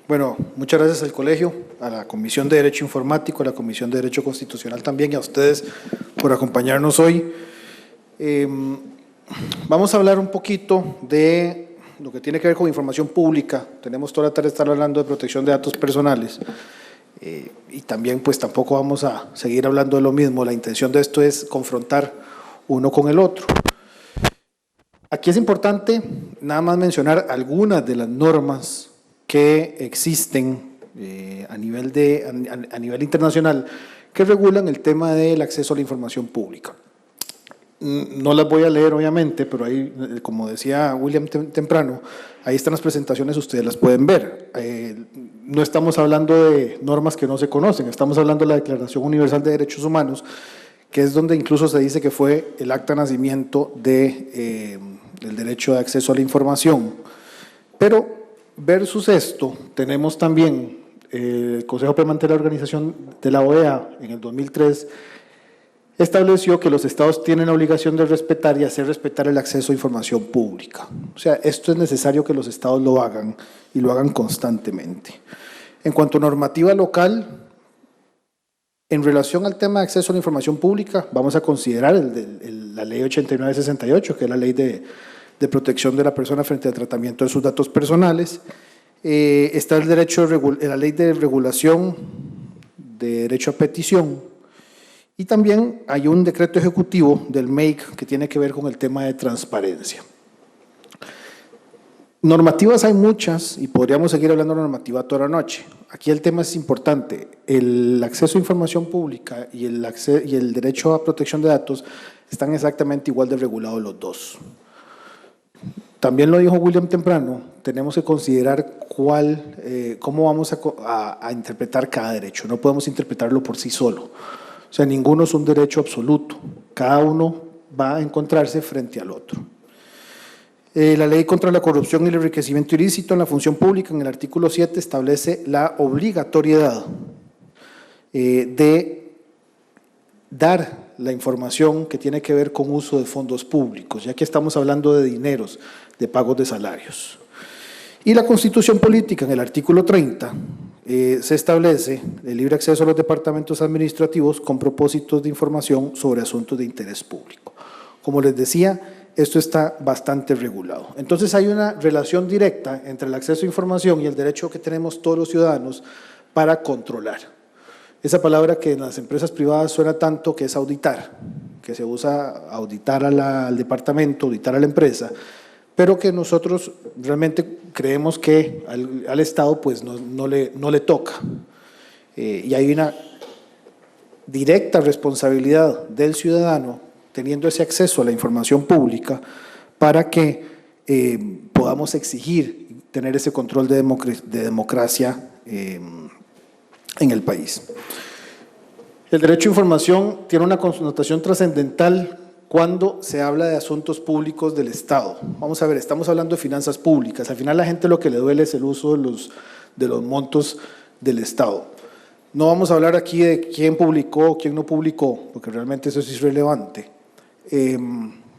Bueno, muchas gracias al colegio, a la Comisión de Derecho Informático, a la Comisión de Derecho Constitucional también y a ustedes por acompañarnos hoy. Vamos a hablar un poquito de lo que tiene que ver con información pública. Tenemos toda la tarde estar hablando de protección de datos personales y también pues tampoco vamos a seguir hablando de lo mismo. La intención de esto es confrontar uno con el otro. Aquí es importante nada más mencionar algunas de las normas que existen a nivel internacional que regulan el tema del acceso a la información pública. No las voy a leer obviamente, pero ahí, como decía William temprano, ahí están las presentaciones, ustedes las pueden ver. No estamos hablando de normas que no se conocen, estamos hablando de la Declaración Universal de Derechos Humanos, que es donde incluso se dice que fue el acta de nacimiento del derecho de acceso a la información. Pero versus esto, tenemos también el Consejo Permanente de la Organización de la OEA en el 2003 estableció que los estados tienen la obligación de respetar y hacer respetar el acceso a información pública. O sea, esto es necesario que los estados lo hagan y lo hagan constantemente. En cuanto a normativa local, en relación al tema de acceso a la información pública, vamos a considerar la ley 8968, que es la ley de protección de la persona frente al tratamiento de sus datos personales. Está la ley de regulación de derecho a petición y también hay un decreto ejecutivo del MEIC que tiene que ver con el tema de transparencia. Normativas hay muchas y podríamos seguir hablando de normativa toda la noche. Aquí el tema es importante, el acceso a información pública y el derecho a protección de datos están exactamente igual de regulados los dos. También lo dijo William temprano, tenemos que considerar cómo vamos a interpretar cada derecho, no podemos interpretarlo por sí solo. O sea, ninguno es un derecho absoluto, cada uno va a encontrarse frente al otro. La ley contra la corrupción y el enriquecimiento ilícito en la función pública, en el artículo 7, establece la obligatoriedad de dar la información que tiene que ver con uso de fondos públicos, ya que estamos hablando de dineros, de pagos de salarios. Y la Constitución Política, en el artículo 30, se establece el libre acceso a los departamentos administrativos con propósitos de información sobre asuntos de interés público. Como les decía, esto está bastante regulado. Entonces hay una relación directa entre el acceso a información y el derecho que tenemos todos los ciudadanos para controlar. Esa palabra que en las empresas privadas suena tanto, que es auditar, que se usa auditar al departamento, auditar a la empresa, pero que nosotros realmente creemos que al Estado pues no le toca. Y hay una directa responsabilidad del ciudadano teniendo ese acceso a la información pública para que podamos exigir tener ese control de democracia en el país. El derecho a información tiene una connotación trascendental cuando se habla de asuntos públicos del Estado. Vamos a ver, estamos hablando de finanzas públicas. Al final, a la gente lo que le duele es el uso de los montos del Estado. No vamos a hablar aquí de quién publicó, quién no publicó, porque realmente eso es irrelevante.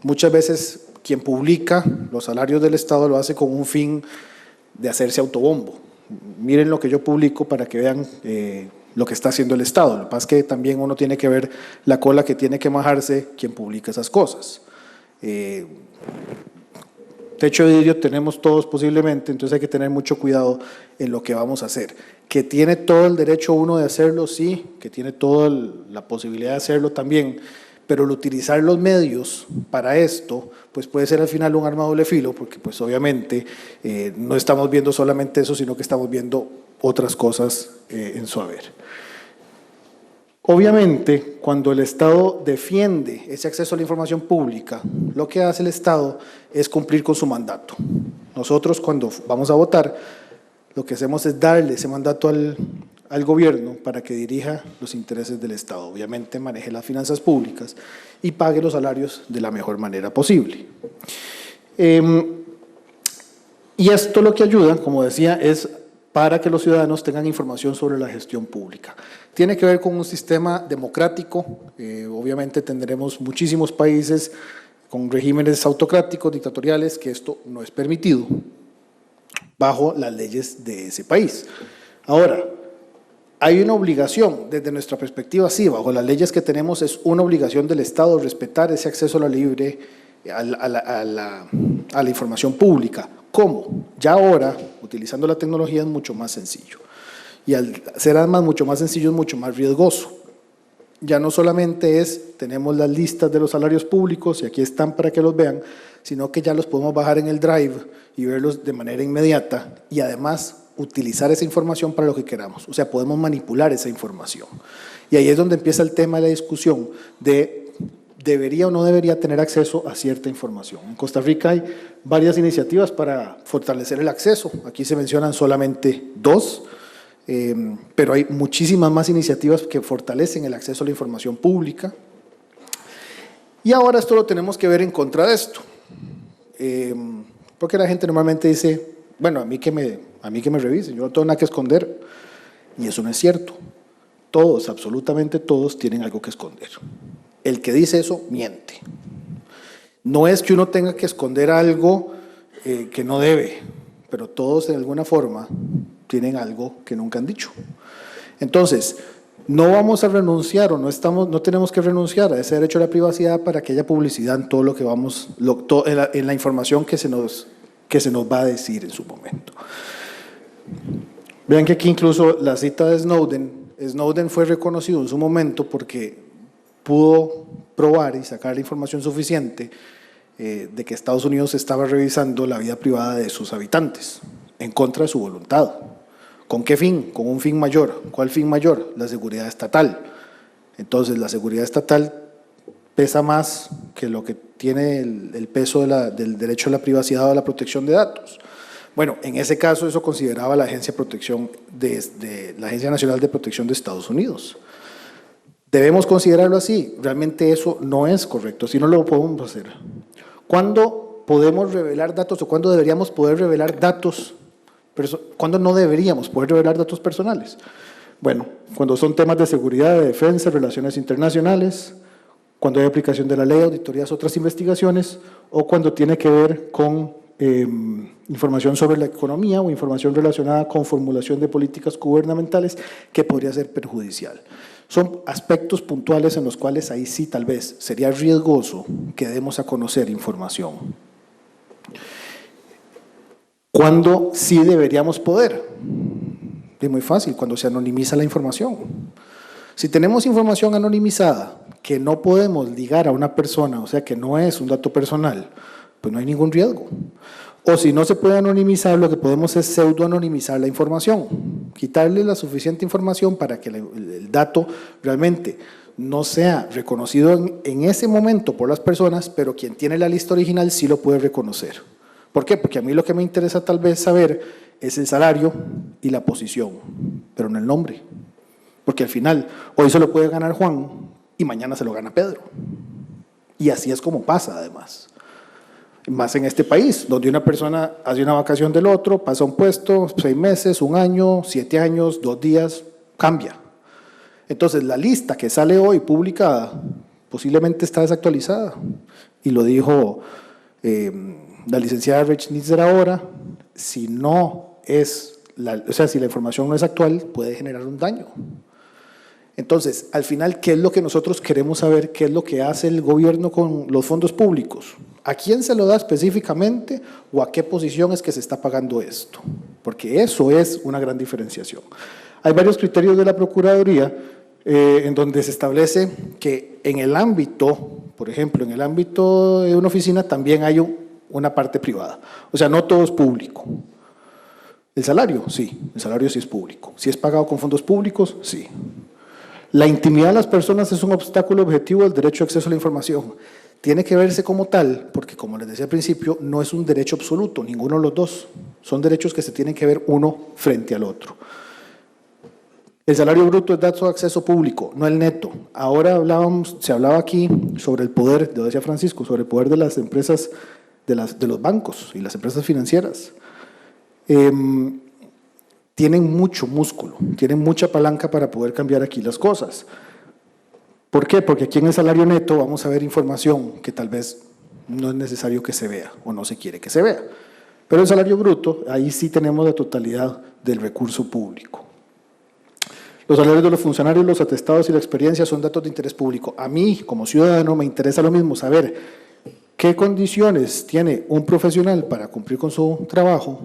Muchas veces quien publica los salarios del Estado lo hace con un fin de hacerse autobombo. Miren lo que yo publico para que vean lo que está haciendo el Estado. Lo que pasa es que también uno tiene que ver la cola que tiene que majarse quien publica esas cosas. Techo de vidrio tenemos todos posiblemente, entonces hay que tener mucho cuidado en lo que vamos a hacer. Que tiene todo el derecho uno de hacerlo, sí, que tiene toda la posibilidad de hacerlo también, pero el utilizar los medios para esto, pues puede ser al final un arma de doble filo, porque pues obviamente no estamos viendo solamente eso, sino que estamos viendo otras cosas en su haber. Obviamente, cuando el Estado defiende ese acceso a la información pública, lo que hace el Estado es cumplir con su mandato. Nosotros cuando vamos a votar, lo que hacemos es darle ese mandato al gobierno para que dirija los intereses del Estado. Obviamente maneje las finanzas públicas y pague los salarios de la mejor manera posible. Y esto lo que ayuda, como decía, es para que los ciudadanos tengan información sobre la gestión pública. Tiene que ver con un sistema democrático, obviamente tendremos muchísimos países con regímenes autocráticos, dictatoriales, que esto no es permitido. bajo las leyes de ese país. Ahora, hay una obligación, desde nuestra perspectiva, sí, bajo las leyes que tenemos es una obligación del Estado respetar ese acceso a la libre, a la información pública. ¿Cómo? Ya ahora, utilizando la tecnología, es mucho más sencillo. Y al ser además mucho más sencillo, es mucho más riesgoso. Ya no solamente tenemos las listas de los salarios públicos, y aquí están para que los vean, sino que ya los podemos bajar en el Drive y verlos de manera inmediata, y además utilizar esa información para lo que queramos. O sea, podemos manipular esa información. Y ahí es donde empieza el tema de la discusión de debería o no debería tener acceso a cierta información. En Costa Rica hay varias iniciativas para fortalecer el acceso. Aquí se mencionan solamente dos, pero hay muchísimas más iniciativas que fortalecen el acceso a la información pública. Y ahora esto lo tenemos que ver en contra de esto. Porque la gente normalmente dice, bueno, a mí que me revisen, yo no tengo nada que esconder. Y eso no es cierto. Todos, absolutamente todos, tienen algo que esconder. El que dice eso, miente. No es que uno tenga que esconder algo que no debe, pero todos de alguna forma tienen algo que nunca han dicho. Entonces, no vamos a renunciar o no tenemos que renunciar a ese derecho a la privacidad para que haya publicidad en todo lo que en la información que se nos va a decir en su momento. Vean que aquí incluso la cita de Snowden fue reconocido en su momento porque pudo probar y sacar la información suficiente de que Estados Unidos estaba revisando la vida privada de sus habitantes en contra de su voluntad. ¿Con qué fin? Con un fin mayor. ¿Cuál fin mayor? La seguridad estatal. Entonces, la seguridad estatal pesa más que lo que tiene el peso del derecho a la privacidad o a la protección de datos. Bueno, en ese caso eso consideraba la Agencia la Agencia Nacional de Protección de Estados Unidos. ¿Debemos considerarlo así? Realmente eso no es correcto, si no lo podemos hacer. ¿Cuándo podemos revelar datos o cuándo deberíamos poder revelar datos? ¿Cuándo no deberíamos poder revelar datos personales? Bueno, cuando son temas de seguridad, de defensa, relaciones internacionales, cuando hay aplicación de la ley, auditorías, otras investigaciones, o cuando tiene que ver con información sobre la economía o información relacionada con formulación de políticas gubernamentales que podría ser perjudicial. Son aspectos puntuales en los cuales ahí sí tal vez sería riesgoso que demos a conocer información. ¿Cuándo sí deberíamos poder? Es muy fácil, cuando se anonimiza la información. Si tenemos información anonimizada que no podemos ligar a una persona, o sea que no es un dato personal, pues no hay ningún riesgo. O si no se puede anonimizar, lo que podemos es pseudo-anonimizar la información, quitarle la suficiente información para que el dato realmente no sea reconocido en ese momento por las personas, pero quien tiene la lista original sí lo puede reconocer. ¿Por qué? Porque a mí lo que me interesa tal vez saber es el salario y la posición, pero no el nombre. Porque al final, hoy se lo puede ganar Juan y mañana se lo gana Pedro. Y así es como pasa además. Más en este país, donde una persona hace una vacación del otro, pasa un puesto, 6 meses, 1 año, 7 años, 2 días, cambia. Entonces, la lista que sale hoy publicada posiblemente está desactualizada. Y lo dijo la licenciada Rechnitzer ahora, si si la información no es actual, puede generar un daño. Entonces, al final, ¿qué es lo que nosotros queremos saber? ¿Qué es lo que hace el gobierno con los fondos públicos? ¿A quién se lo da específicamente o a qué posición es que se está pagando esto? Porque eso es una gran diferenciación. Hay varios criterios de la Procuraduría en donde se establece que en el ámbito, por ejemplo, en el ámbito de una oficina también hay una parte privada. O sea, no todo es público. El salario sí es público. Si es pagado con fondos públicos, sí. La intimidad de las personas es un obstáculo objetivo del derecho a acceso a la información. Tiene que verse como tal, porque como les decía al principio, no es un derecho absoluto, ninguno de los dos. Son derechos que se tienen que ver uno frente al otro. El salario bruto es dato de acceso público, no el neto. Ahora se hablaba aquí sobre el poder, lo decía Francisco, sobre el poder de las empresas, de los bancos y las empresas financieras. Tienen mucho músculo, tienen mucha palanca para poder cambiar aquí las cosas. ¿Por qué? Porque aquí en el salario neto vamos a ver información que tal vez no es necesario que se vea o no se quiere que se vea. Pero el salario bruto, ahí sí tenemos la totalidad del recurso público. Los salarios de los funcionarios, los atestados y la experiencia son datos de interés público. A mí, como ciudadano, me interesa lo mismo saber qué condiciones tiene un profesional para cumplir con su trabajo,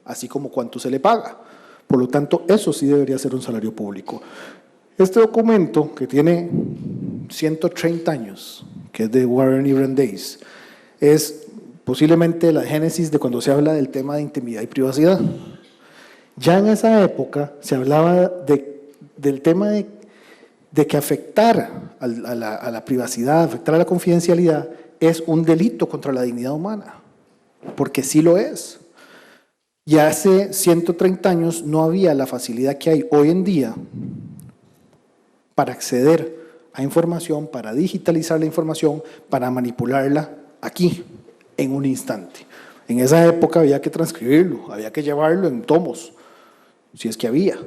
así como cuánto se le paga. Por lo tanto, eso sí debería ser un salario público. Este documento, que tiene 130 años, que es de Warren y Brandeis, es posiblemente la génesis de cuando se habla del tema de intimidad y privacidad. Ya en esa época se hablaba del tema de que afectar a la privacidad, afectar a la confidencialidad, es un delito contra la dignidad humana, porque sí lo es. Y hace 130 años no había la facilidad que hay hoy en día para acceder a información, para digitalizar la información, para manipularla aquí, en un instante. En esa época había que transcribirlo, había que llevarlo en tomos, si es que había.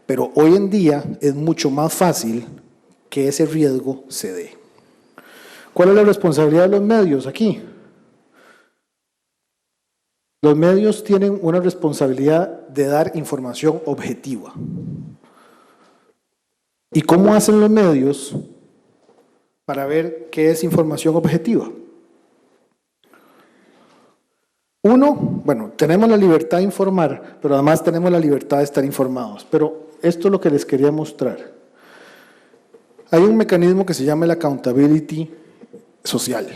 Pero hoy en día es mucho más fácil que ese riesgo se dé. ¿Cuál es la responsabilidad de los medios aquí? Los medios tienen una responsabilidad de dar información objetiva. ¿Y cómo hacen los medios para ver qué es información objetiva? Uno, bueno, tenemos la libertad de informar, pero además tenemos la libertad de estar informados. Pero esto es lo que les quería mostrar. Hay un mecanismo que se llama el accountability social.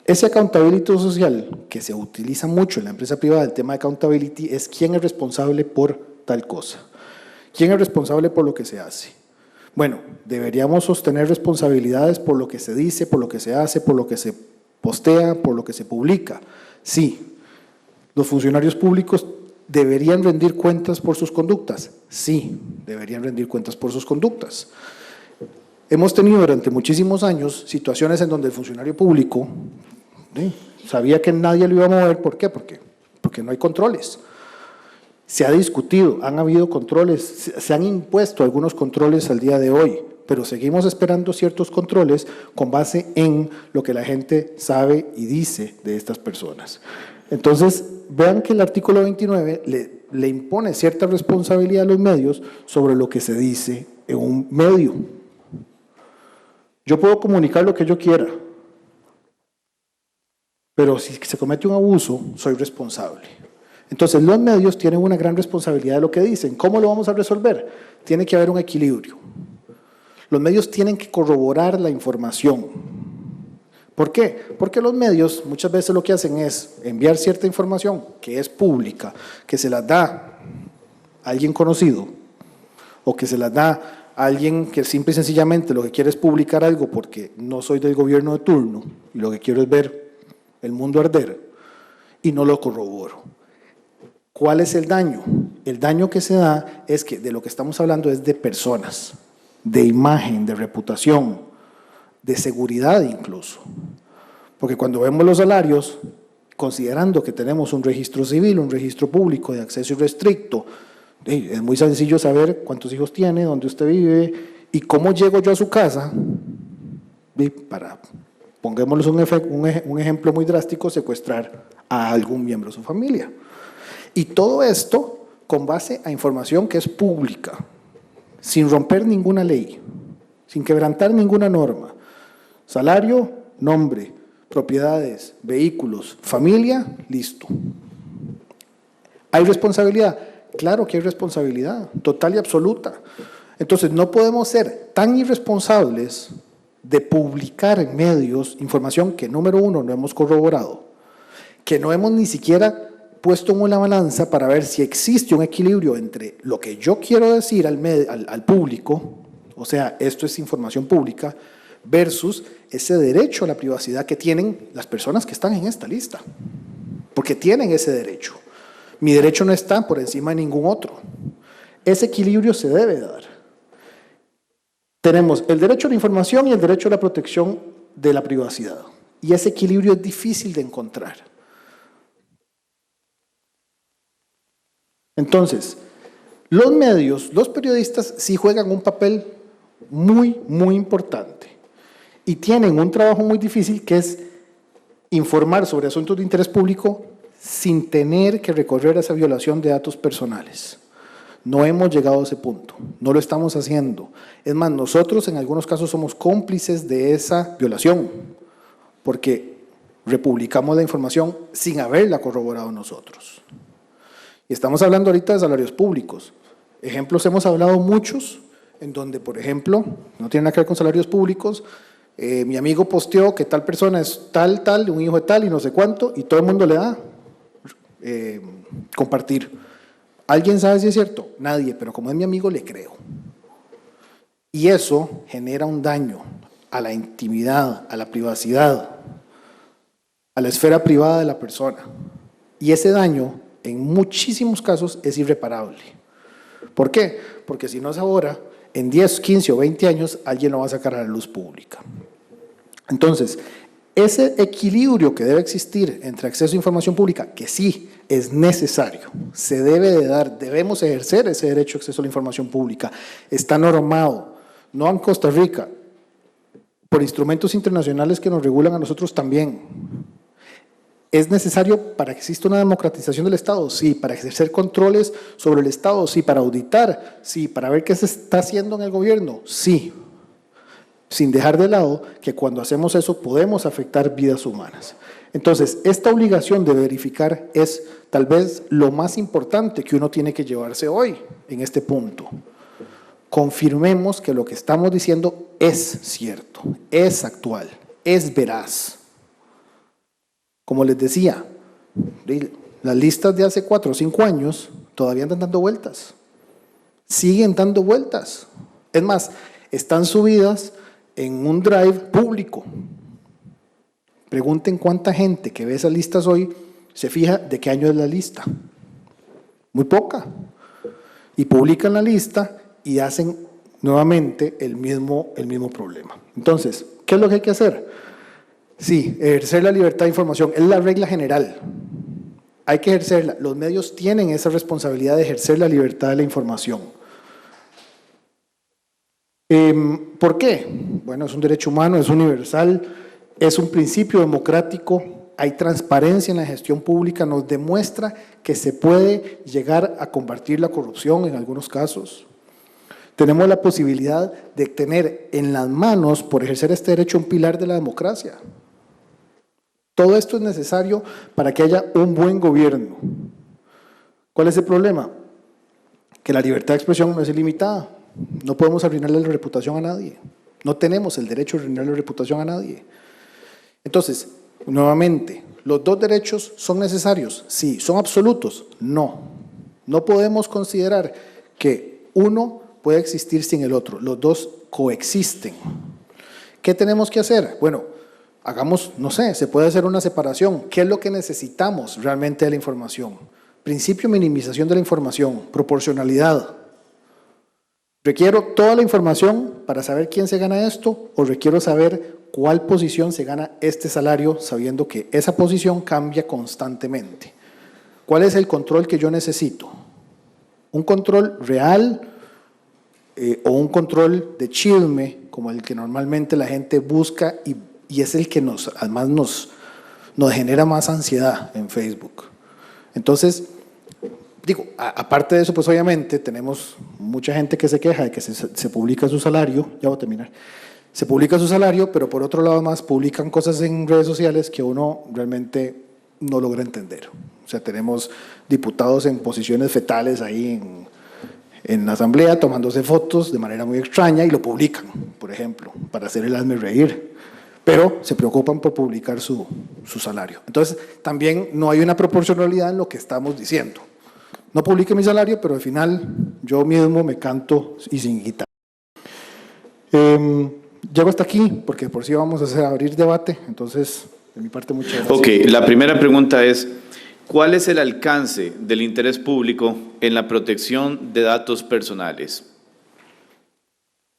Ese accountability social, que se utiliza mucho en la empresa privada, el tema de accountability, es quién es responsable por tal cosa. ¿Quién es responsable por lo que se hace? Bueno, deberíamos sostener responsabilidades por lo que se dice, por lo que se hace, por lo que se postea, por lo que se publica. Sí. ¿Los funcionarios públicos deberían rendir cuentas por sus conductas? Sí, deberían rendir cuentas por sus conductas. Hemos tenido durante muchísimos años situaciones en donde el funcionario público sabía que nadie lo iba a mover. ¿Por qué? Porque no hay controles. Se ha discutido, han habido controles, se han impuesto algunos controles al día de hoy, pero seguimos esperando ciertos controles con base en lo que la gente sabe y dice de estas personas. Entonces, vean que el artículo 29 le impone cierta responsabilidad a los medios sobre lo que se dice en un medio. Yo puedo comunicar lo que yo quiera, pero si se comete un abuso, soy responsable. Entonces, los medios tienen una gran responsabilidad de lo que dicen. ¿Cómo lo vamos a resolver? Tiene que haber un equilibrio. Los medios tienen que corroborar la información. ¿Por qué? Porque los medios muchas veces lo que hacen es enviar cierta información que es pública, que se las da a alguien conocido o que se las da a alguien que simple y sencillamente lo que quiere es publicar algo porque no soy del gobierno de turno y lo que quiero es ver el mundo arder y no lo corroboro. ¿Cuál es el daño? El daño que se da es que de lo que estamos hablando es de personas, de imagen, de reputación, de seguridad incluso. Porque cuando vemos los salarios, considerando que tenemos un registro civil, un registro público de acceso irrestricto, es muy sencillo saber cuántos hijos tiene, dónde usted vive y cómo llego yo a su casa, para, pongámosles un ejemplo muy drástico, secuestrar a algún miembro de su familia. Y todo esto con base a información que es pública, sin romper ninguna ley, sin quebrantar ninguna norma. Salario, nombre, propiedades, vehículos, familia, listo. ¿Hay responsabilidad? Claro que hay responsabilidad, total y absoluta. Entonces, no podemos ser tan irresponsables de publicar en medios información que, número uno, no hemos corroborado, que no hemos ni siquiera puesto en una balanza para ver si existe un equilibrio entre lo que yo quiero decir al público, o sea, esto es información pública, versus ese derecho a la privacidad que tienen las personas que están en esta lista, porque tienen ese derecho. Mi derecho no está por encima de ningún otro. Ese equilibrio se debe dar. Tenemos el derecho a la información y el derecho a la protección de la privacidad, y ese equilibrio es difícil de encontrar. Entonces, los medios, los periodistas sí juegan un papel muy, muy importante y tienen un trabajo muy difícil que es informar sobre asuntos de interés público sin tener que recorrer esa violación de datos personales. No hemos llegado a ese punto, no lo estamos haciendo. Es más, nosotros en algunos casos somos cómplices de esa violación, porque republicamos la información sin haberla corroborado nosotros. Y estamos hablando ahorita de salarios públicos. Ejemplos hemos hablado muchos, en donde, por ejemplo, no tiene nada que ver con salarios públicos, mi amigo posteó que tal persona es tal, un hijo de tal y no sé cuánto, y todo el mundo le da compartir. ¿Alguien sabe si es cierto? Nadie, pero como es mi amigo le creo. Y eso genera un daño a la intimidad, a la privacidad, a la esfera privada de la persona. Y ese daño, en muchísimos casos, es irreparable. ¿Por qué? Porque si no es ahora, en 10, 15 o 20 años, alguien lo va a sacar a la luz pública. Entonces, ese equilibrio que debe existir entre acceso a información pública, que sí es necesario, se debe de dar, debemos ejercer ese derecho a acceso a la información pública, está normado, no en Costa Rica, por instrumentos internacionales que nos regulan a nosotros también. ¿Es necesario para que exista una democratización del Estado? Sí. ¿Para ejercer controles sobre el Estado? Sí. ¿Para auditar? Sí. ¿Para ver qué se está haciendo en el gobierno? Sí. Sin dejar de lado que cuando hacemos eso podemos afectar vidas humanas. Entonces, esta obligación de verificar es tal vez lo más importante que uno tiene que llevarse hoy en este punto. Confirmemos que lo que estamos diciendo es cierto, es actual, es veraz. Como les decía, las listas de hace 4 o 5 años todavía andan dando vueltas, siguen dando vueltas. Es más, están subidas en un drive público. Pregunten cuánta gente que ve esas listas hoy se fija de qué año es la lista. Muy poca. Y publican la lista y hacen nuevamente el mismo problema. Entonces, ¿qué es lo que hay que hacer? Sí, ejercer la libertad de información es la regla general. Hay que ejercerla. Los medios tienen esa responsabilidad de ejercer la libertad de la información. ¿Por qué? Bueno, es un derecho humano, es universal, es un principio democrático, hay transparencia en la gestión pública, nos demuestra que se puede llegar a combatir la corrupción en algunos casos. Tenemos la posibilidad de tener en las manos, por ejercer este derecho, un pilar de la democracia. Todo esto es necesario para que haya un buen gobierno. ¿Cuál es el problema? Que la libertad de expresión no es ilimitada. No podemos arruinarle la reputación a nadie. No tenemos el derecho de arruinarle la reputación a nadie. Entonces, nuevamente, ¿los dos derechos son necesarios? Sí. ¿Son absolutos? No. No podemos considerar que uno puede existir sin el otro. Los dos coexisten. ¿Qué tenemos que hacer? Bueno, hagamos, no sé, se puede hacer una separación. ¿Qué es lo que necesitamos realmente de la información? Principio de minimización de la información, proporcionalidad. ¿Requiero toda la información para saber quién se gana esto o requiero saber cuál posición se gana este salario sabiendo que esa posición cambia constantemente? ¿Cuál es el control que yo necesito? ¿Un control real o un control de chisme como el que normalmente la gente busca y es el que además nos genera más ansiedad en Facebook? Entonces, digo, aparte de eso, pues obviamente tenemos mucha gente que se queja de que se publica su salario, ya voy a terminar, se publica su salario, pero por otro lado más publican cosas en redes sociales que uno realmente no logra entender. O sea, tenemos diputados en posiciones fetales ahí en la asamblea tomándose fotos de manera muy extraña y lo publican, por ejemplo, para hacer el hazme reír, pero se preocupan por publicar su salario. Entonces, también no hay una proporcionalidad en lo que estamos diciendo. No publique mi salario, pero al final yo mismo me canto y sin guitarra. Llego hasta aquí porque por sí vamos a abrir debate, entonces de mi parte muchas gracias. Ok, la primera pregunta es, ¿cuál es el alcance del interés público en la protección de datos personales?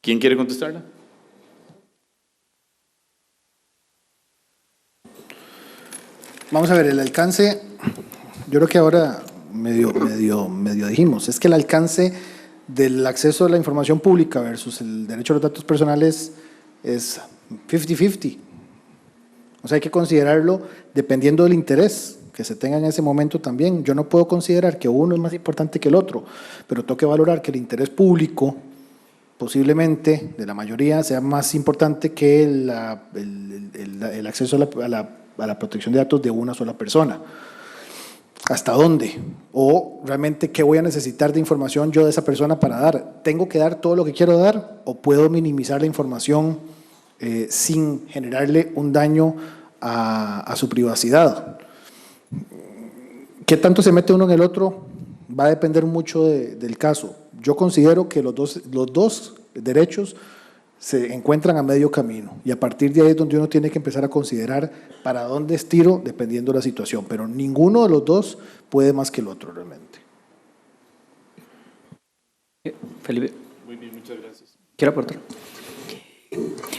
¿Quién quiere contestarla? Vamos a ver, el alcance, yo creo que ahora medio dijimos, es que el alcance del acceso a la información pública versus el derecho a los datos personales es 50-50. O sea, hay que considerarlo dependiendo del interés que se tenga en ese momento también. Yo no puedo considerar que uno es más importante que el otro, pero tengo que valorar que el interés público posiblemente de la mayoría sea más importante que el acceso a la protección de datos de una sola persona. ¿Hasta dónde? O realmente, ¿qué voy a necesitar de información yo de esa persona para dar? ¿Tengo que dar todo lo que quiero dar o puedo minimizar la información sin generarle un daño a su privacidad? ¿Qué tanto se mete uno en el otro? Va a depender mucho del caso. Yo considero que los dos derechos se encuentran a medio camino y a partir de ahí es donde uno tiene que empezar a considerar para dónde estiro dependiendo de la situación, pero ninguno de los dos puede más que el otro realmente. Felipe. Muy bien, muchas gracias. ¿Quiero aportar?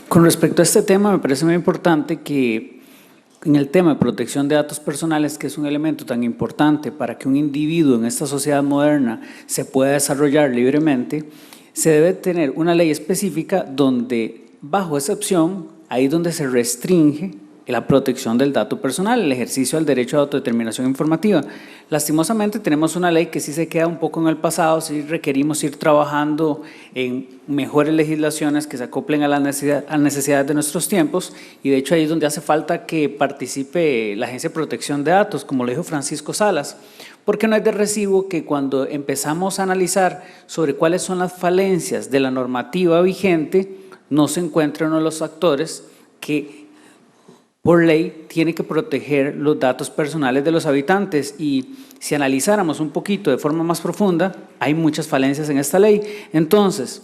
Con respecto a este tema, me parece muy importante que en el tema de protección de datos personales, que es un elemento tan importante para que un individuo en esta sociedad moderna se pueda desarrollar libremente, se debe tener una ley específica donde, bajo excepción, ahí donde se restringe la protección del dato personal, el ejercicio del derecho a autodeterminación informativa. Lastimosamente tenemos una ley que sí se queda un poco en el pasado, sí requerimos ir trabajando en mejores legislaciones que se acoplen a las necesidades de nuestros tiempos y de hecho ahí es donde hace falta que participe la Agencia de Protección de Datos, como lo dijo Francisco Salas, porque no es de recibo que cuando empezamos a analizar sobre cuáles son las falencias de la normativa vigente, no se encuentra uno de los actores que por ley tiene que proteger los datos personales de los habitantes y si analizáramos un poquito de forma más profunda, hay muchas falencias en esta ley. Entonces,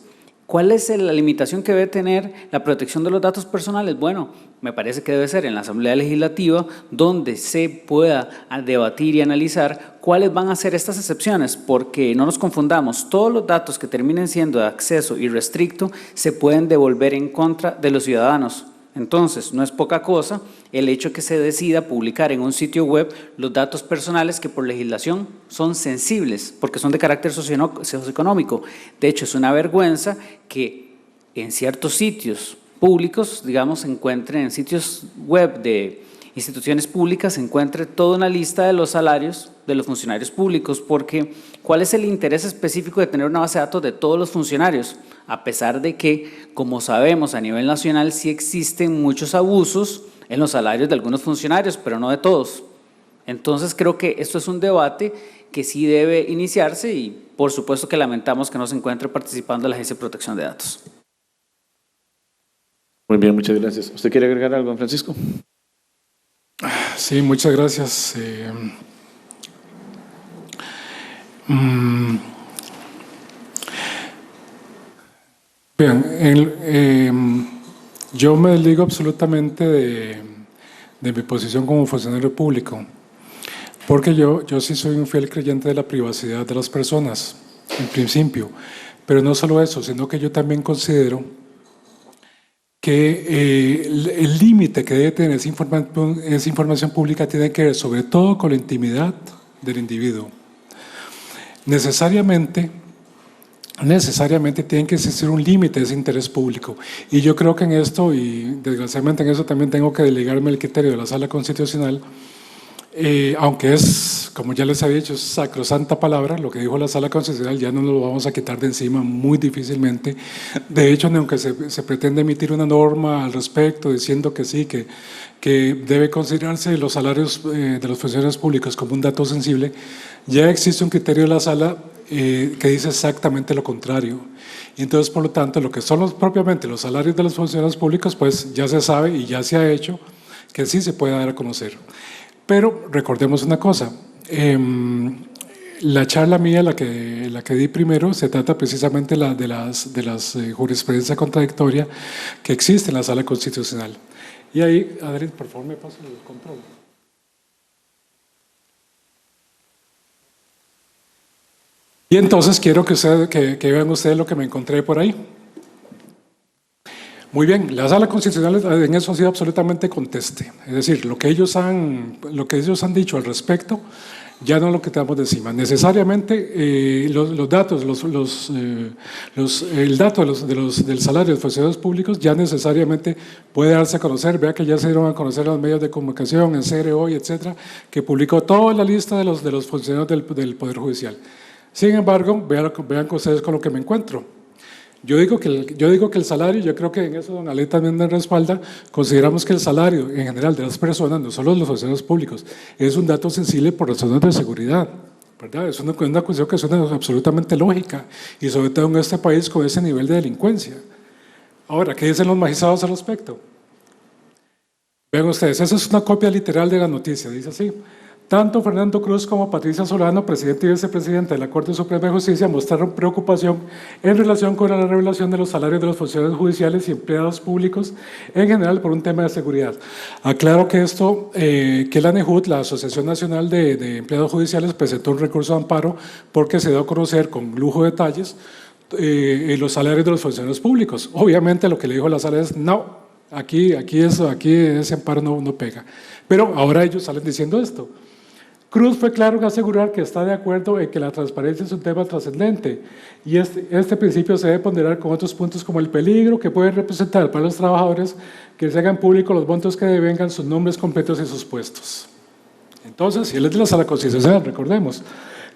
¿cuál es la limitación que debe tener la protección de los datos personales? Bueno, me parece que debe ser en la Asamblea Legislativa donde se pueda debatir y analizar cuáles van a ser estas excepciones, porque no nos confundamos, todos los datos que terminen siendo de acceso irrestricto se pueden devolver en contra de los ciudadanos. Entonces, no es poca cosa el hecho que se decida publicar en un sitio web los datos personales que por legislación son sensibles, porque son de carácter socioeconómico. De hecho, es una vergüenza que en ciertos sitios públicos, digamos, se encuentren en sitios web de instituciones públicas, se encuentre toda una lista de los salarios de los funcionarios públicos, porque ¿cuál es el interés específico de tener una base de datos de todos los funcionarios? A pesar de que, como sabemos, a nivel nacional sí existen muchos abusos en los salarios de algunos funcionarios, pero no de todos. Entonces creo que esto es un debate que sí debe iniciarse y por supuesto que lamentamos que no se encuentre participando la Agencia de Protección de Datos. Muy bien, muchas gracias. ¿Usted quiere agregar algo, don Francisco? Sí, muchas gracias. Bien, yo me desligo absolutamente de mi posición como funcionario público, porque yo sí soy un fiel creyente de la privacidad de las personas, en principio, pero no solo eso, sino que yo también considero que el límite que debe tener esa información pública tiene que ver sobre todo con la intimidad del individuo. Necesariamente tiene que existir un límite de ese interés público. Y yo creo que en esto, y desgraciadamente en eso también tengo que delegarme el criterio de la Sala Constitucional, aunque es, como ya les había dicho, sacrosanta palabra, lo que dijo la Sala Constitucional ya no nos lo vamos a quitar de encima muy difícilmente. De hecho, aunque se pretende emitir una norma al respecto diciendo que sí, que debe considerarse los salarios de los funcionarios públicos como un dato sensible, ya existe un criterio de la Sala que dice exactamente lo contrario. Y entonces, por lo tanto, lo que son propiamente los salarios de los funcionarios públicos, pues ya se sabe y ya se ha hecho que sí se puede dar a conocer. Pero recordemos una cosa, la charla mía, la que di primero, se trata precisamente de las jurisprudencia contradictoria que existe en la Sala Constitucional. Y ahí, Adrián, por favor, me pasa el control. Y entonces quiero que vean ustedes lo que me encontré por ahí. Muy bien, la Sala Constitucional en eso ha sido absolutamente conteste. Es decir, lo que ellos han dicho al respecto ya no lo quitamos de encima. Necesariamente los datos, el dato del salario de los funcionarios públicos ya necesariamente puede darse a conocer. Vea que ya se dieron a conocer los medios de comunicación, en CR Hoy, etcétera, que publicó toda la lista de los funcionarios del Poder Judicial. Sin embargo, vean ustedes con lo que me encuentro. Yo digo que el salario, yo creo que en eso don Ale también me respalda, consideramos que el salario en general de las personas, no solo de los funcionarios públicos, es un dato sensible por razones de seguridad, ¿verdad? Es una cuestión que suena absolutamente lógica, y sobre todo en este país con ese nivel de delincuencia. Ahora, ¿qué dicen los magistrados al respecto? Vean ustedes, esa es una copia literal de la noticia, dice así: tanto Fernando Cruz como Patricia Solano, presidente y vicepresidente de la Corte Suprema de Justicia, mostraron preocupación en relación con la revelación de los salarios de los funcionarios judiciales y empleados públicos en general por un tema de seguridad. Aclaro que esto, que la ANEJUD, la Asociación Nacional de Empleados Judiciales, presentó un recurso de amparo porque se dio a conocer con lujo de detalles los salarios de los funcionarios públicos. Obviamente lo que le dijo la sala es no, aquí ese amparo no pega. Pero ahora ellos salen diciendo esto. Cruz fue claro en asegurar que está de acuerdo en que la transparencia es un tema trascendente y este principio se debe ponderar con otros puntos como el peligro que puede representar para los trabajadores que se hagan públicos los montos que devengan, sus nombres completos y sus puestos. Entonces, si él es de la Sala Constitucional, recordemos.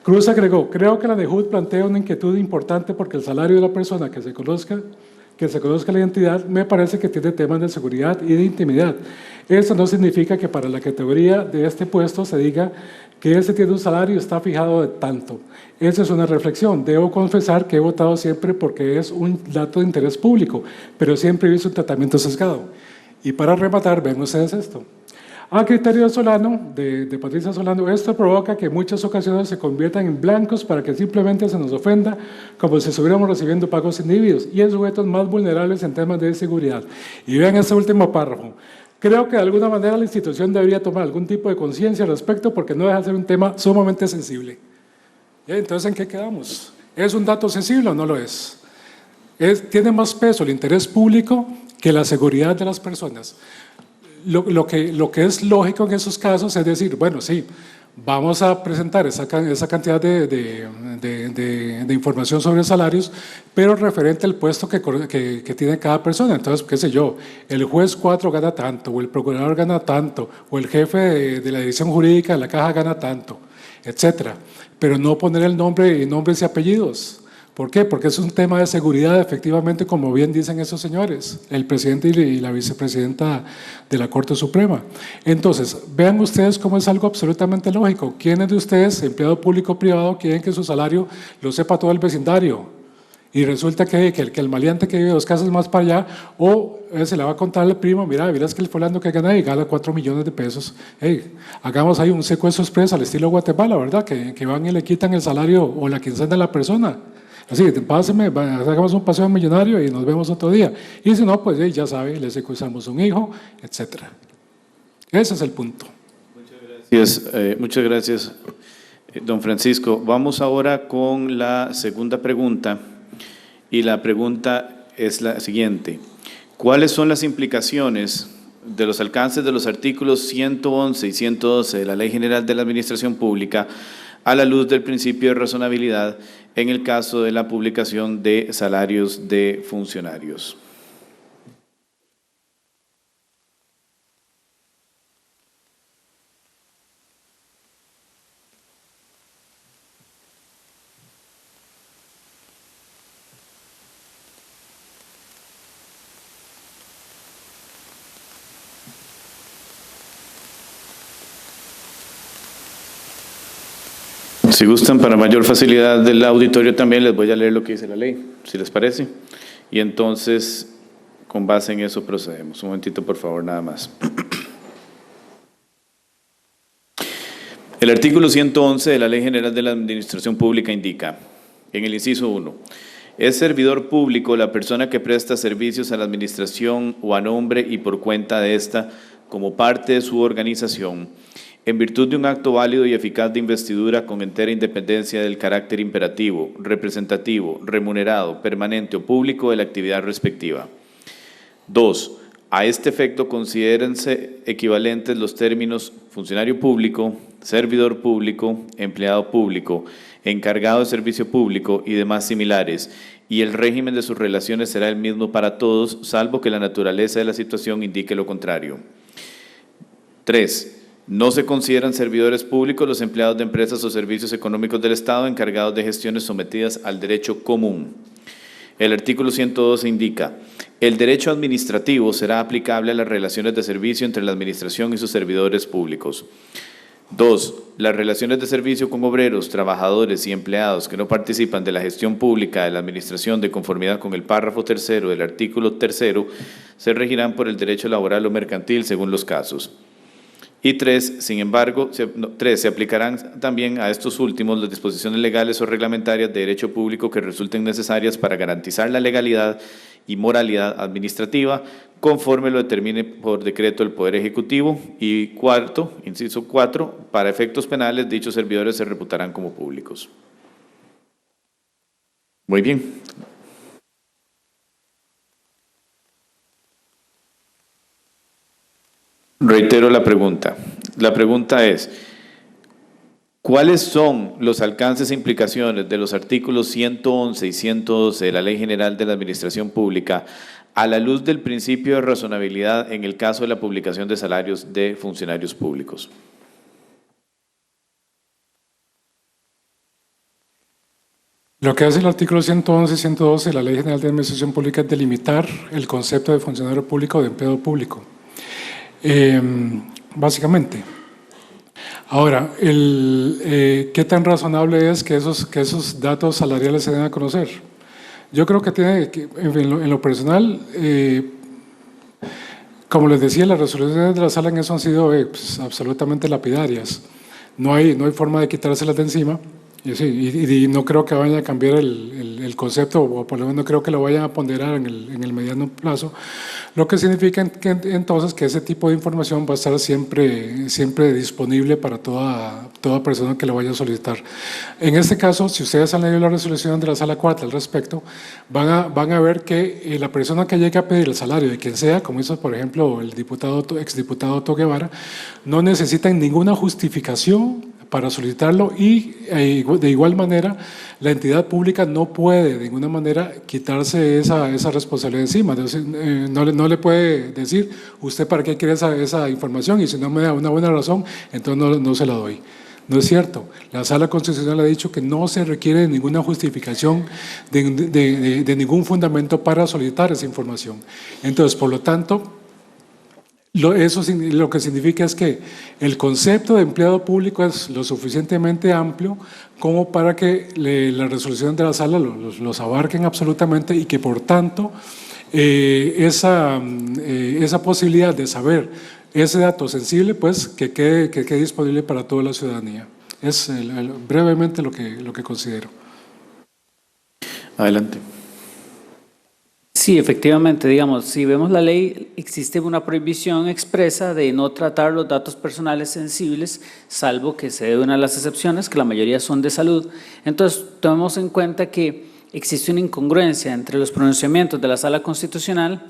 Cruz agregó: creo que la ANEJUD plantea una inquietud importante porque el salario de la persona que se conozca la identidad, me parece que tiene temas de seguridad y de intimidad. Eso no significa que para la categoría de este puesto se diga que ese tiene un salario y está fijado de tanto. Esa es una reflexión. Debo confesar que he votado siempre porque es un dato de interés público, pero siempre he visto un tratamiento sesgado. Y para rematar, ven ustedes esto. A criterio de Solano, de Patricia Solano, esto provoca que en muchas ocasiones se conviertan en blancos para que simplemente se nos ofenda como si estuviéramos recibiendo pagos indebidos y en sujetos más vulnerables en temas de seguridad. Y vean este último párrafo. Creo que de alguna manera la institución debería tomar algún tipo de conciencia al respecto porque no deja de ser un tema sumamente sensible. Entonces, ¿en qué quedamos? ¿Es un dato sensible o no lo es? ¿Tiene más peso el interés público que la seguridad de las personas? Lo que es lógico en esos casos es decir, bueno, sí, vamos a presentar esa cantidad de información sobre salarios, pero referente al puesto que tiene cada persona. Entonces, qué sé yo, el juez 4 gana tanto, o el procurador gana tanto, o el jefe de la división jurídica de la caja gana tanto, etcétera. Pero no poner el nombre y nombres y apellidos. ¿Por qué? Porque es un tema de seguridad, efectivamente, como bien dicen esos señores, el presidente y la vicepresidenta de la Corte Suprema. Entonces, vean ustedes cómo es algo absolutamente lógico. ¿Quiénes de ustedes, empleado público o privado, quieren que su salario lo sepa todo el vecindario? Y resulta que el maleante que vive 2 casas más para allá, o se le va a contar al primo, mira es que el fulano que gana y gana 4 millones de pesos. Hey, hagamos ahí un secuestro expreso al estilo Guatemala, ¿verdad? Que van y le quitan el salario o la quincena a la persona. Así, páseme, hagamos un paseo millonario y nos vemos otro día. Y si no, pues ya sabe, le secuestramos un hijo, etc. Ese es el punto. Muchas gracias, don Francisco. Vamos ahora con la segunda pregunta. Y la pregunta es la siguiente. ¿Cuáles son las implicaciones de los alcances de los artículos 111 y 112 de la Ley General de la Administración Pública a la luz del principio de razonabilidad en el caso de la publicación de salarios de funcionarios? Si gustan, para mayor facilidad del auditorio también les voy a leer lo que dice la ley, si les parece. Y entonces, con base en eso procedemos. Un momentito, por favor, nada más. El artículo 111 de la Ley General de la Administración Pública indica, en el inciso 1, es servidor público la persona que presta servicios a la administración o a nombre y por cuenta de esta como parte de su organización, en virtud de un acto válido y eficaz de investidura con entera independencia del carácter imperativo, representativo, remunerado, permanente o público de la actividad respectiva. 2. A este efecto, considérense equivalentes los términos funcionario público, servidor público, empleado público, encargado de servicio público y demás similares, y el régimen de sus relaciones será el mismo para todos, salvo que la naturaleza de la situación indique lo contrario. 3. No se consideran servidores públicos los empleados de empresas o servicios económicos del Estado encargados de gestiones sometidas al derecho común. El artículo 112 indica: el derecho administrativo será aplicable a las relaciones de servicio entre la administración y sus servidores públicos. 2. Las relaciones de servicio con obreros, trabajadores y empleados que no participan de la gestión pública de la administración de conformidad con el párrafo 3º del artículo 3º se regirán por el derecho laboral o mercantil según los casos. Y 3, sin embargo, se aplicarán también a estos últimos las disposiciones legales o reglamentarias de derecho público que resulten necesarias para garantizar la legalidad y moralidad administrativa, conforme lo determine por decreto el Poder Ejecutivo. Y cuarto, inciso 4, para efectos penales, dichos servidores se reputarán como públicos. Muy bien. Reitero la pregunta. La pregunta es: ¿cuáles son los alcances e implicaciones de los artículos 111 y 112 de la Ley General de la Administración Pública a la luz del principio de razonabilidad en el caso de la publicación de salarios de funcionarios públicos? Lo que hace el artículo 111 y 112 de la Ley General de Administración Pública es delimitar el concepto de funcionario público o de empleado público. Básicamente. Ahora, ¿qué tan razonable es que esos datos salariales se den a conocer? Yo creo que en lo personal, como les decía, las resoluciones de la sala en eso han sido pues, absolutamente lapidarias. No hay forma de quitárselas de encima. Y no creo que vayan a cambiar el concepto, o por lo menos no creo que lo vayan a ponderar en el mediano plazo, lo que significa entonces que ese tipo de información va a estar siempre disponible para toda persona que lo vaya a solicitar. En este caso, si ustedes han leído la resolución de la Sala Cuarta al respecto, van a ver que la persona que llegue a pedir el salario de quien sea, como hizo por ejemplo el exdiputado Otto Guevara, no necesitan ninguna justificación para solicitarlo, y de igual manera la entidad pública no puede de ninguna manera quitarse esa responsabilidad encima. Entonces, no le puede decir usted para qué quiere esa información, y si no me da una buena razón, entonces no se la doy. No es cierto. La Sala Constitucional ha dicho que no se requiere de ninguna justificación, de ningún fundamento para solicitar esa información. Entonces, por lo tanto, eso lo que significa es que el concepto de empleado público es lo suficientemente amplio como para que las resoluciones de la sala los abarquen absolutamente, y que por tanto esa posibilidad de saber ese dato sensible pues que quede disponible para toda la ciudadanía. Es brevemente lo que considero. Adelante. Sí, efectivamente, digamos, si vemos la ley, existe una prohibición expresa de no tratar los datos personales sensibles, salvo que se dé una de las excepciones, que la mayoría son de salud. Entonces, tomemos en cuenta que existe una incongruencia entre los pronunciamientos de la Sala Constitucional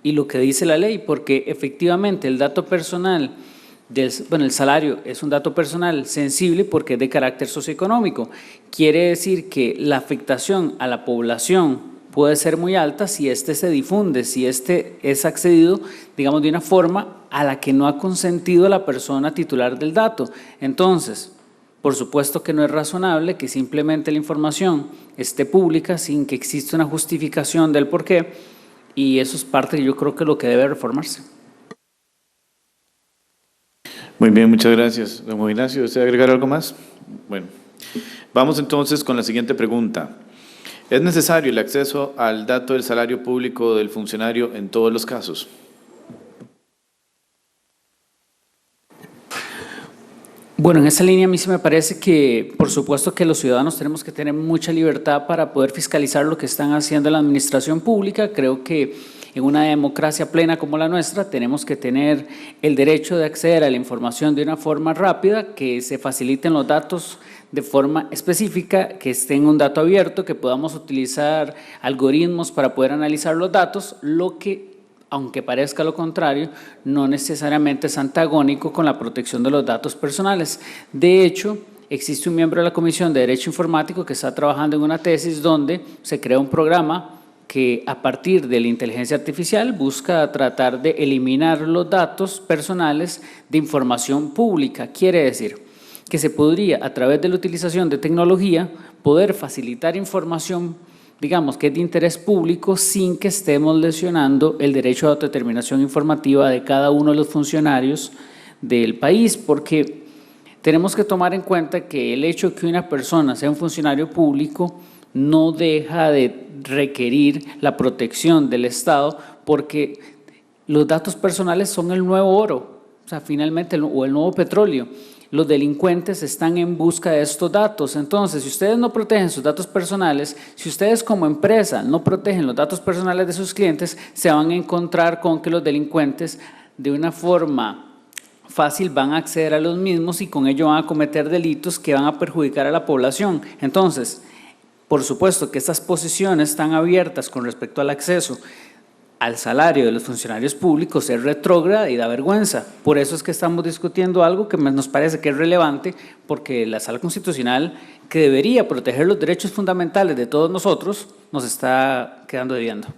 y lo que dice la ley, porque efectivamente el dato personal, el salario es un dato personal sensible porque es de carácter socioeconómico. Quiere decir que la afectación a la población puede ser muy alta si se difunde, si es accedido, digamos, de una forma a la que no ha consentido la persona titular del dato. Entonces, por supuesto que no es razonable que simplemente la información esté pública sin que exista una justificación del porqué, y eso es parte, yo creo, que lo que debe reformarse. Muy bien, muchas gracias. Don Ignacio, ¿desea agregar algo más? Bueno, vamos entonces con la siguiente pregunta. ¿Es necesario el acceso al dato del salario público del funcionario en todos los casos? Bueno, en esa línea a mí sí me parece que, por supuesto, que los ciudadanos tenemos que tener mucha libertad para poder fiscalizar lo que están haciendo en la administración pública. Creo que en una democracia plena como la nuestra tenemos que tener el derecho de acceder a la información de una forma rápida, que se faciliten los datos de forma específica, que esté en un dato abierto, que podamos utilizar algoritmos para poder analizar los datos. Lo que aunque parezca lo contrario, no necesariamente es antagónico con la protección de los datos personales. De hecho, existe un miembro de la Comisión de Derecho Informático que está trabajando en una tesis donde se crea un programa que a partir de la inteligencia artificial busca tratar de eliminar los datos personales de información pública. Quiere decir que se podría, a través de la utilización de tecnología, poder facilitar información, digamos, que es de interés público sin que estemos lesionando el derecho a autodeterminación informativa de cada uno de los funcionarios del país, porque tenemos que tomar en cuenta que el hecho de que una persona sea un funcionario público no deja de requerir la protección del Estado, porque los datos personales son el nuevo oro, o sea, finalmente, o el nuevo petróleo. Los delincuentes están en busca de estos datos. Entonces, si ustedes no protegen sus datos personales, si ustedes como empresa no protegen los datos personales de sus clientes, se van a encontrar con que los delincuentes de una forma fácil van a acceder a los mismos y con ello van a cometer delitos que van a perjudicar a la población. Entonces, por supuesto que estas posiciones están abiertas con respecto al acceso al salario de los funcionarios públicos es retrógrada y da vergüenza. Por eso es que estamos discutiendo algo que nos parece que es relevante, porque la Sala Constitucional, que debería proteger los derechos fundamentales de todos nosotros, nos está quedando debiendo.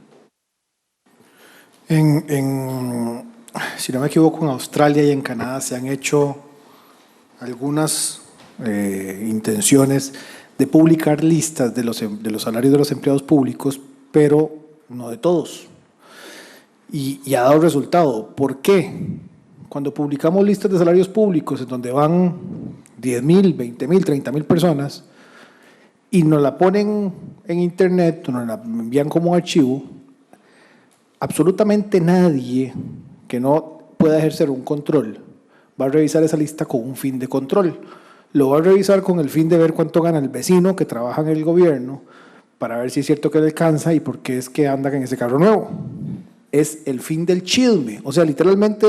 Si no me equivoco, en Australia y en Canadá se han hecho algunas intenciones de publicar listas de los salarios de los empleados públicos, pero no de todos. Y ha dado resultado. ¿Por qué? Cuando publicamos listas de salarios públicos en donde van 10.000, 20.000, 30.000 personas y nos la ponen en internet, nos la envían como archivo, absolutamente nadie que no pueda ejercer un control va a revisar esa lista con un fin de control. Lo va a revisar con el fin de ver cuánto gana el vecino que trabaja en el gobierno para ver si es cierto que le alcanza y por qué es que anda en ese carro nuevo. Es el fin del chisme. O sea, literalmente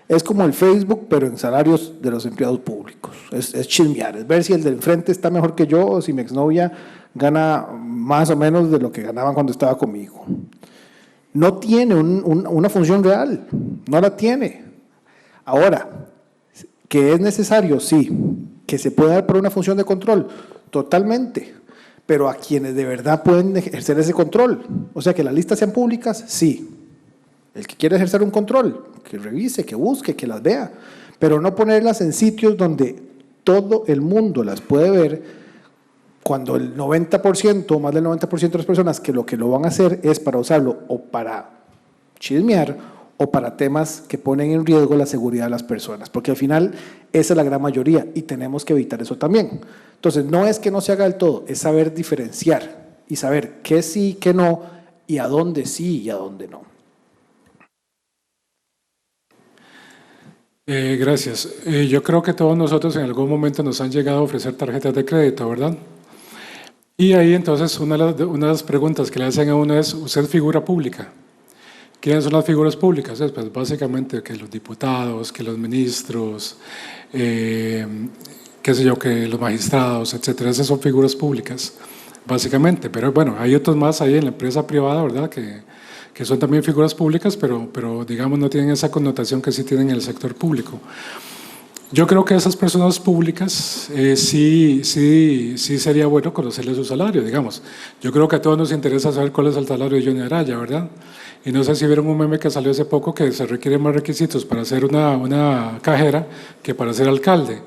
es como el Facebook, pero en salarios de los empleados públicos. Es chismear, es ver si el del frente está mejor que yo o si mi exnovia gana más o menos de lo que ganaban cuando estaba conmigo. No tiene una función real, no la tiene. Ahora, ¿que es necesario? Sí. ¿Que se puede dar por una función de control? Totalmente. Pero a quienes de verdad pueden ejercer ese control, o sea, que las listas sean públicas, sí. El que quiere ejercer un control, que revise, que busque, que las vea, pero no ponerlas en sitios donde todo el mundo las puede ver, cuando el 90% o más del 90% de las personas que lo van a hacer es para usarlo o para chismear o para temas que ponen en riesgo la seguridad de las personas, porque al final esa es la gran mayoría y tenemos que evitar eso también. Entonces, no es que no se haga del todo, es saber diferenciar y saber qué sí, qué no, y a dónde sí y a dónde no. Gracias. Yo creo que todos nosotros en algún momento nos han llegado a ofrecer tarjetas de crédito, ¿verdad? Y ahí entonces una de las preguntas que le hacen a uno es, ¿usted es figura pública? ¿Quiénes son las figuras públicas? Pues básicamente que los diputados, que los ministros, qué sé yo, que los magistrados, etcétera. Esas son figuras públicas, básicamente. Pero bueno, hay otros más ahí en la empresa privada, ¿verdad?, que son también figuras públicas, pero digamos no tienen esa connotación que sí tienen en el sector público. Yo creo que esas personas públicas sí sería bueno conocerles su salario, digamos. Yo creo que a todos nos interesa saber cuál es el salario de Johnny Araya, ¿verdad? Y no sé si vieron un meme que salió hace poco que se requieren más requisitos para ser una cajera que para ser alcalde,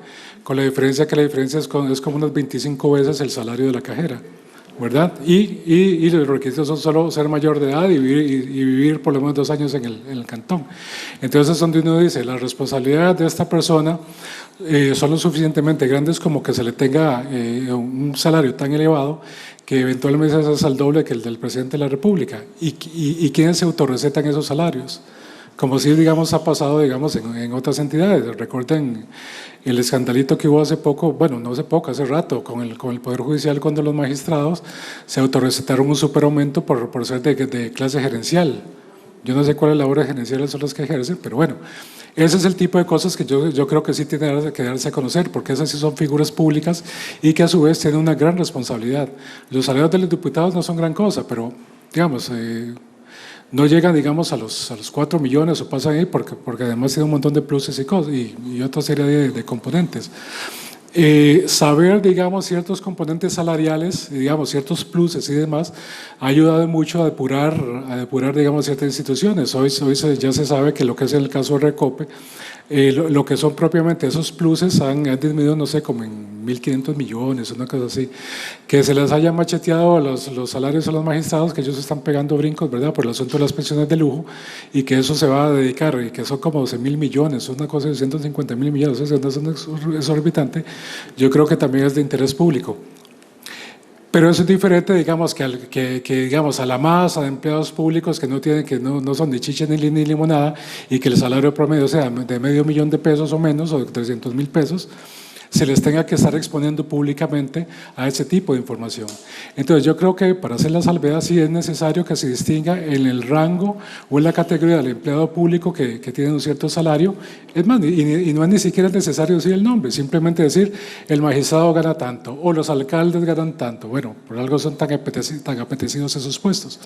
con la diferencia que la diferencia es como unas 25 veces el salario de la cajera, ¿verdad? Y los requisitos son solo ser mayor de edad y vivir por lo menos 2 años en el cantón. Entonces es donde uno dice, las responsabilidades de esta persona son lo suficientemente grandes como que se le tenga un salario tan elevado que eventualmente es al doble que el del presidente de la República. ¿Y quiénes se autorrecetan esos salarios? Como si, digamos, ha pasado, digamos, en otras entidades. Recuerden el escandalito que hubo hace poco, bueno, no hace poco, hace rato, con el Poder Judicial, cuando los magistrados se autorrecetaron un superaumento por ser de clase gerencial. Yo no sé cuáles labores gerenciales son las que ejercen, pero bueno, ese es el tipo de cosas que yo creo que sí tienen que darse a conocer, porque esas sí son figuras públicas y que a su vez tienen una gran responsabilidad. Los salarios de los diputados no son gran cosa, pero, digamos, no llegan, digamos, a los 4 millones o pasan ahí porque además tiene un montón de pluses y cosas y otra serie de componentes. Saber, digamos, ciertos componentes salariales, digamos, ciertos pluses y demás, ha ayudado mucho a depurar, digamos, ciertas instituciones. Hoy ya se sabe que lo que es el caso de Recope, lo que son propiamente esos pluses han disminuido, no sé, como en 1.500 millones, una cosa así. Que se les haya macheteado los salarios a los magistrados, que ellos están pegando brincos, ¿verdad?, por el asunto de las pensiones de lujo, y que eso se va a dedicar, y que son como 12.000 millones, una cosa de 150.000 millones, eso es exorbitante. Yo creo que también es de interés público. Pero eso es diferente, digamos, que digamos, a la masa de empleados públicos que no son ni chicha ni limonada y que el salario promedio sea de $500,000 pesos o menos, o de 300.000 pesos, se les tenga que estar exponiendo públicamente a ese tipo de información. Entonces yo creo que para hacer la salvedad sí es necesario que se distinga en el rango o en la categoría del empleado público que tiene un cierto salario. Es más, y no es ni siquiera necesario decir el nombre, simplemente decir el magistrado gana tanto o los alcaldes ganan tanto. Bueno, por algo son tan apetecidos esos puestos.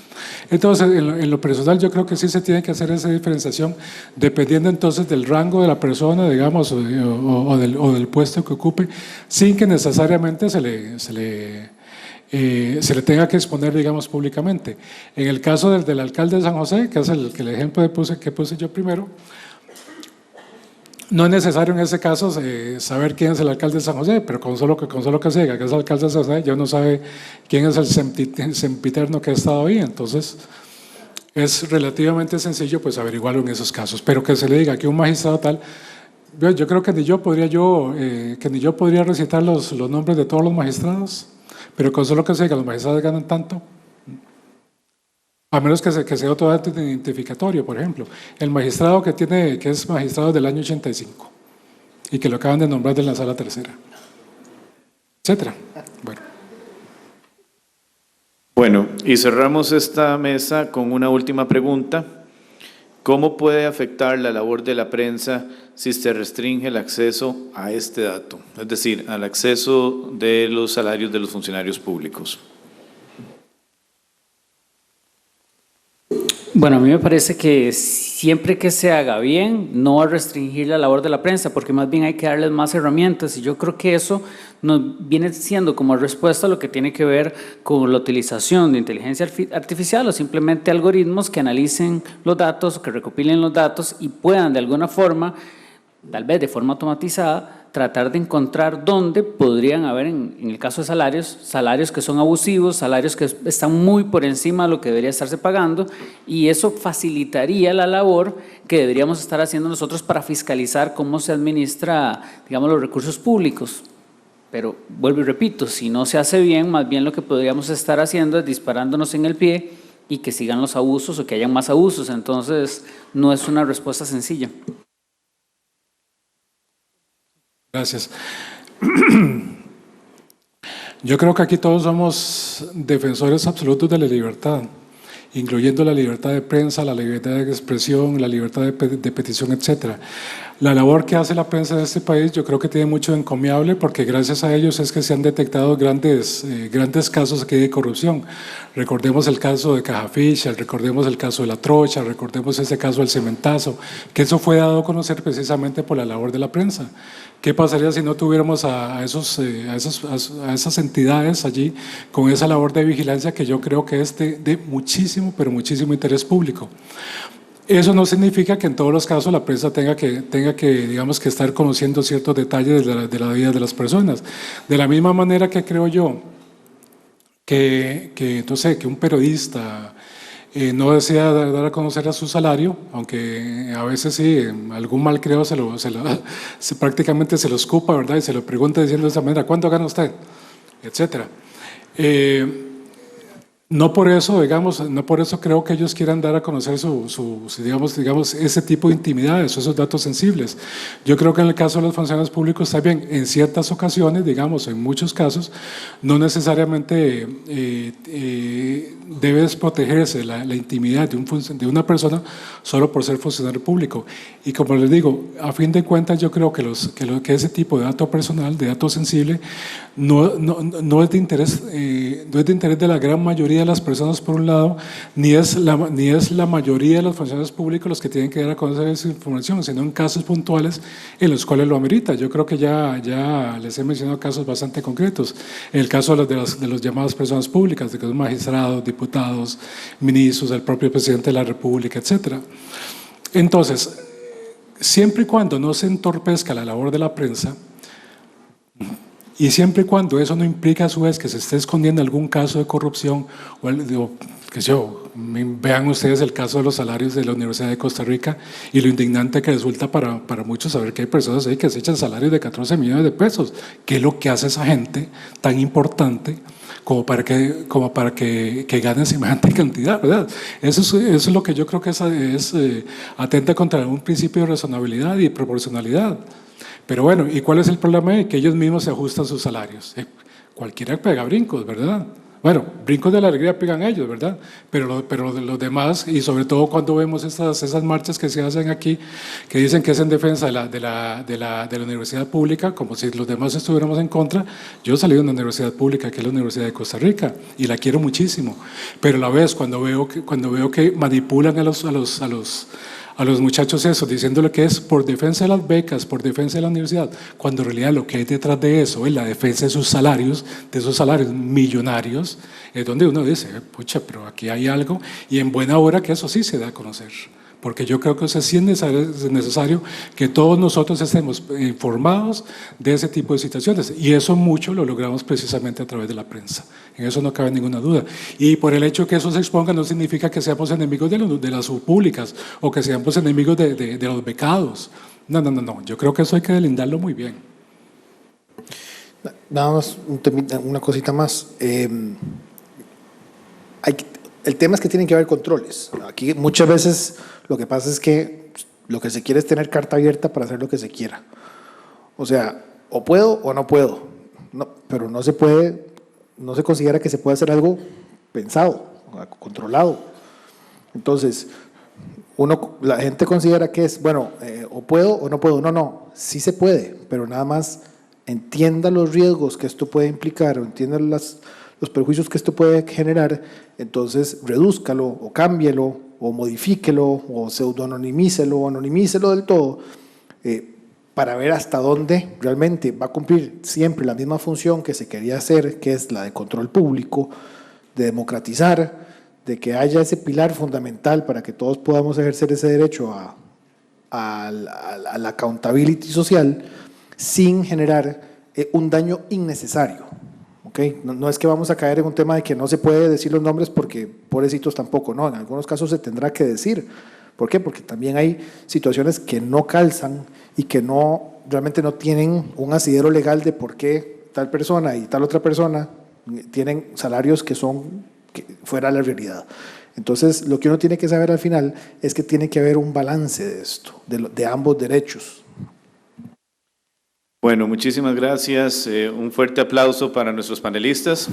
Entonces en lo personal yo creo que sí se tiene que hacer esa diferenciación dependiendo entonces del rango de la persona, digamos, o del puesto que ocupe, sin que necesariamente se le tenga que exponer, digamos, públicamente. En el caso del alcalde de San José, que es el ejemplo que puse yo primero, no es necesario en ese caso saber quién es el alcalde de San José, pero con solo que se diga que es el alcalde de San José, ya uno sabe quién es el sempiterno que ha estado ahí. Entonces es relativamente sencillo pues averiguarlo en esos casos, pero que se le diga que un magistrado tal. Yo creo que ni yo podría recitar los nombres de todos los magistrados, pero con solo que se diga los magistrados ganan tanto, a menos que sea otro dato identificatorio. Por ejemplo, el magistrado que es magistrado del año 85 y que lo acaban de nombrar de la sala tercera, etcétera. Bueno, y cerramos esta mesa con una última pregunta. ¿Cómo puede afectar la labor de la prensa si se restringe el acceso a este dato? Es decir, al acceso de los salarios de los funcionarios públicos. Bueno, a mí me parece que siempre que se haga bien, no va a restringir la labor de la prensa, porque más bien hay que darles más herramientas, y yo creo que eso nos viene siendo como respuesta a lo que tiene que ver con la utilización de inteligencia artificial o simplemente algoritmos que analicen los datos, que recopilen los datos y puedan de alguna forma, tal vez de forma automatizada, tratar de encontrar dónde podrían haber, en el caso de salarios que son abusivos, salarios que están muy por encima de lo que debería estarse pagando, y eso facilitaría la labor que deberíamos estar haciendo nosotros para fiscalizar cómo se administra, digamos, los recursos públicos. Pero vuelvo y repito, si no se hace bien, más bien lo que podríamos estar haciendo es disparándonos en el pie y que sigan los abusos o que hayan más abusos. Entonces, no es una respuesta sencilla. Gracias. Yo creo que aquí todos somos defensores absolutos de la libertad, incluyendo la libertad de prensa, la libertad de expresión, la libertad de petición, etcétera. La labor que hace la prensa de este país yo creo que tiene mucho de encomiable, porque gracias a ellos es que se han detectado grandes casos aquí de corrupción. Recordemos el caso de Caja Fisher, recordemos el caso de La Trocha, recordemos ese caso del cementazo, que eso fue dado a conocer precisamente por la labor de la prensa. ¿Qué pasaría si no tuviéramos a esas entidades allí con esa labor de vigilancia que yo creo que es de muchísimo, pero muchísimo interés público? Eso no significa que en todos los casos la prensa tenga que digamos, que estar conociendo ciertos detalles de la vida de las personas. De la misma manera que creo yo que un periodista no desea dar a conocer a su salario, aunque a veces sí, algún mal creo prácticamente se lo escupa, ¿verdad? Y se lo pregunta diciendo de esa manera, ¿cuánto gana usted? Etcétera. No por eso creo que ellos quieran dar a conocer digamos, ese tipo de intimidades, esos datos sensibles. Yo creo que en el caso de los funcionarios públicos también, en ciertas ocasiones, digamos, en muchos casos, no necesariamente debe protegerse la intimidad de una persona solo por ser funcionario público. Y como les digo, a fin de cuentas yo creo que ese tipo de dato personal, de dato sensible, no es de interés, no es de interés de la gran mayoría de las personas por un lado, ni es la mayoría de los funcionarios públicos los que tienen que dar a conocer esa información, sino en casos puntuales en los cuales lo amerita. Yo creo que ya les he mencionado casos bastante concretos. El caso de los llamadas personas públicas, de que son magistrados, diputados, ministros, el propio presidente de la República, etcétera. Entonces, siempre y cuando no se entorpezca la labor de la prensa, y siempre y cuando eso no implica a su vez que se esté escondiendo algún caso de corrupción, vean ustedes el caso de los salarios de la Universidad de Costa Rica y lo indignante que resulta para muchos saber que hay personas ahí que se echan salarios de 14 millones de pesos. ¿Qué es lo que hace esa gente tan importante como para que ganen semejante cantidad, ¿verdad? Eso es lo que yo creo que es atenta contra un principio de razonabilidad y de proporcionalidad. Pero bueno, ¿y cuál es el problema? Que ellos mismos se ajustan sus salarios. Cualquiera pega brincos, ¿verdad? Bueno, brincos de la alegría pegan ellos, ¿verdad? Pero los demás, y sobre todo cuando vemos esas marchas que se hacen aquí, que dicen que es en defensa de la universidad pública, como si los demás estuviéramos en contra. Yo salí de una universidad pública, que es la Universidad de Costa Rica, y la quiero muchísimo. Pero a la vez, cuando veo que manipulan a los muchachos eso, diciéndole que es por defensa de las becas, por defensa de la universidad, cuando en realidad lo que hay detrás de eso es la defensa de esos salarios millonarios, es donde uno dice, pucha, pero aquí hay algo, y en buena hora que eso sí se da a conocer. Porque yo creo que sí es necesario que todos nosotros estemos informados de ese tipo de situaciones. Y eso mucho lo logramos precisamente a través de la prensa. En eso no cabe ninguna duda. Y por el hecho de que eso se exponga no significa que seamos enemigos de las públicas o que seamos enemigos de los becados. No. Yo creo que eso hay que delindarlo muy bien. Nada más, una cosita más. El tema es que tienen que haber controles. Aquí muchas veces lo que pasa es que lo que se quiere es tener carta abierta para hacer lo que se quiera. O sea, o puedo o no puedo. No, pero no se puede, no se considera que se puede hacer algo pensado, controlado. Entonces, la gente considera que es, bueno, o puedo o no puedo. No, sí se puede, pero nada más entienda los riesgos que esto puede implicar o entienda los perjuicios que esto puede generar, entonces redúzcalo o cámbielo o modifíquelo o pseudoanonimícelo o anonimícelo del todo para ver hasta dónde realmente va a cumplir siempre la misma función que se quería hacer, que es la de control público, de democratizar, de que haya ese pilar fundamental para que todos podamos ejercer ese derecho a la accountability social sin generar un daño innecesario. ¿Okay? No es que vamos a caer en un tema de que no se puede decir los nombres porque pobrecitos tampoco, no, en algunos casos se tendrá que decir. ¿Por qué? Porque también hay situaciones que no calzan y que realmente no tienen un asidero legal de por qué tal persona y tal otra persona tienen salarios que son fuera de la realidad. Entonces, lo que uno tiene que saber al final es que tiene que haber un balance de esto, de ambos derechos. Bueno, muchísimas gracias. Un fuerte aplauso para nuestros panelistas.